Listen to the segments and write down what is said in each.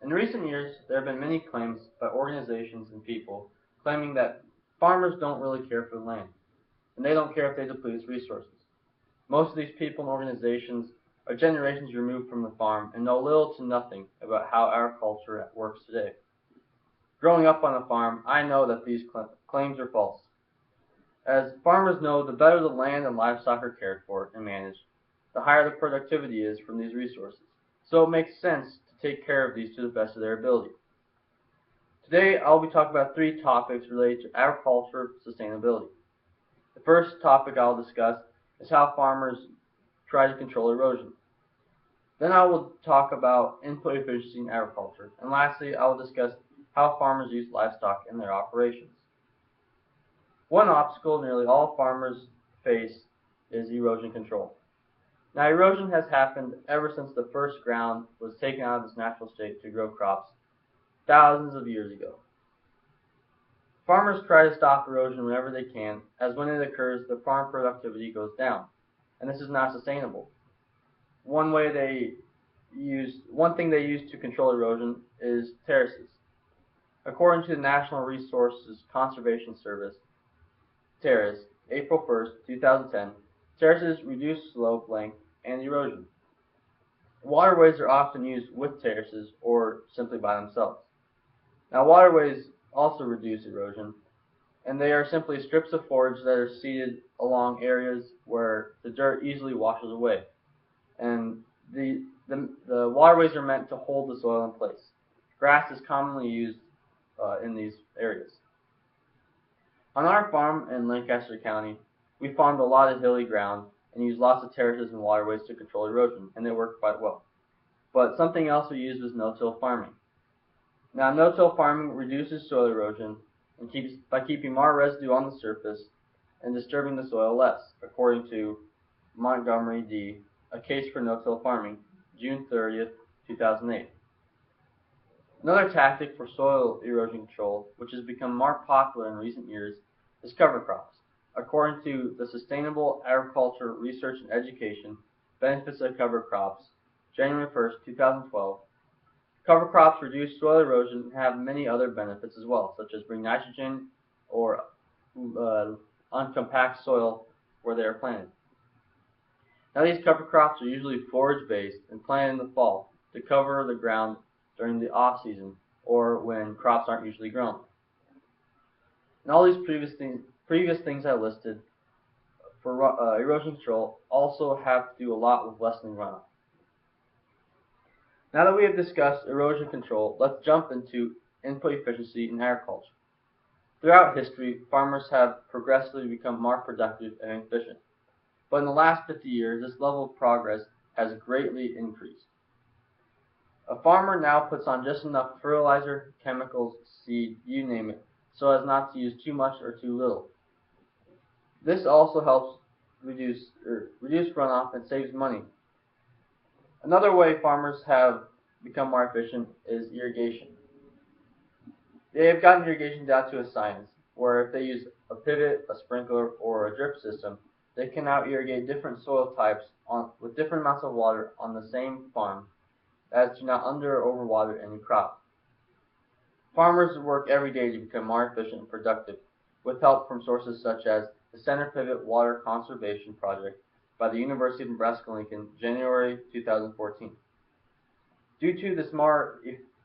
In recent years, there have been many claims by organizations and people claiming that farmers don't really care for the land, and they don't care if they deplete its resources. Most of these people and organizations are generations removed from the farm and know little to nothing about how agriculture works today. Growing up on a farm, I know that these claims are false. As farmers know, the better the land and livestock are cared for and managed, the higher the productivity is from these resources. So it makes sense to take care of these to the best of their ability. Today, I'll be talking about three topics related to agriculture sustainability. The first topic I'll discuss is how farmers try to control erosion. Then I will talk about input efficiency in agriculture. And lastly, I will discuss how farmers use livestock in their operations. One obstacle nearly all farmers face is erosion control. Now, erosion has happened ever since the first ground was taken out of its natural state to grow crops thousands of years ago. Farmers try to stop erosion whenever they can, as when it occurs, the farm productivity goes down, and this is not sustainable. One thing they use to control erosion is terraces. According to the National Resources Conservation Service, terrace, April 1st, 2010, terraces reduce slope length and erosion. Waterways are often used with terraces or simply by themselves. Now, waterways also reduce erosion, and they are simply strips of forage that are seeded along areas where the dirt easily washes away. And the waterways are meant to hold the soil in place. Grass is commonly used in these areas. On our farm in Lancaster County, we farmed a lot of hilly ground and used lots of terraces and waterways to control erosion, and they worked quite well. But something else we used was no-till farming. Now, no-till farming reduces soil erosion and by keeping more residue on the surface and disturbing the soil less, according to Montgomery D., A Case for No-Till Farming, June 30th, 2008. Another tactic for soil erosion control, which has become more popular in recent years, is cover crops. According to the Sustainable Agriculture Research and Education Benefits of Cover Crops, January 1st, 2012, cover crops reduce soil erosion and have many other benefits as well, such as bring nitrogen or uncompact soil where they are planted. Now, these cover crops are usually forage-based and planted in the fall to cover the ground during the off-season or when crops aren't usually grown. And all these previous things I listed for erosion control also have to do a lot with lessening runoff. Now that we have discussed erosion control, let's jump into input efficiency in agriculture. Throughout history, farmers have progressively become more productive and efficient. But in the last 50 years, this level of progress has greatly increased. A farmer now puts on just enough fertilizer, chemicals, seed, you name it, so as not to use too much or too little. This also helps reduce runoff and saves money. Another way farmers have become more efficient is irrigation. They have gotten irrigation down to a science, where if they use a pivot, a sprinkler, or a drip system, they can now irrigate different soil types with different amounts of water on the same farm as to not under or overwater any crop. Farmers work every day to become more efficient and productive, with help from sources such as the Center Pivot Water Conservation Project by the University of Nebraska-Lincoln, January 2014. Due to more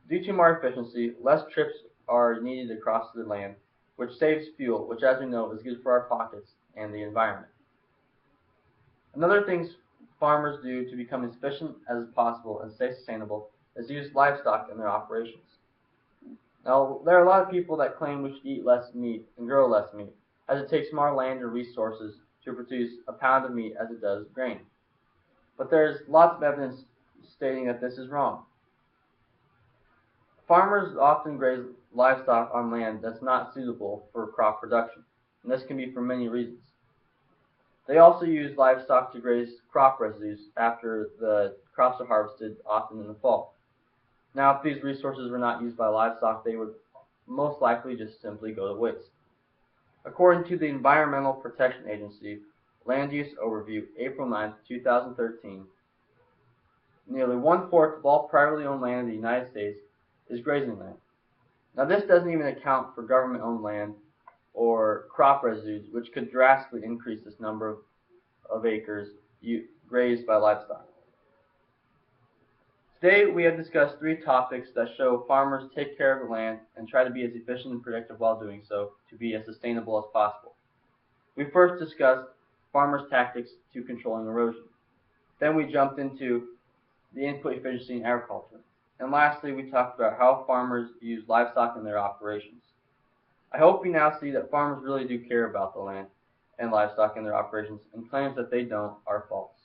efficiency, less trips are needed across the land, which saves fuel, which, as we know, is good for our pockets and the environment. Another thing farmers do to become as efficient as possible and stay sustainable is to use livestock in their operations. Now, there are a lot of people that claim we should eat less meat and grow less meat, as it takes more land and resources to produce a pound of meat as it does grain. But there's lots of evidence stating that this is wrong. Farmers often graze livestock on land that's not suitable for crop production, and this can be for many reasons. They also use livestock to graze crop residues after the crops are harvested, often in the fall. Now, if these resources were not used by livestock, they would most likely just simply go to waste. According to the Environmental Protection Agency Land Use Overview, April 9, 2013, nearly one-fourth of all privately owned land in the United States is grazing land. Now this doesn't even account for government-owned land or crop residues, which could drastically increase this number of acres grazed by livestock. Today we have discussed 3 topics that show farmers take care of the land and try to be as efficient and productive while doing so to be as sustainable as possible. We first discussed farmers' tactics to controlling erosion. Then we jumped into the input efficiency in agriculture. And lastly, we talked about how farmers use livestock in their operations. I hope you now see that farmers really do care about the land and livestock in their operations, and claims that they don't are false.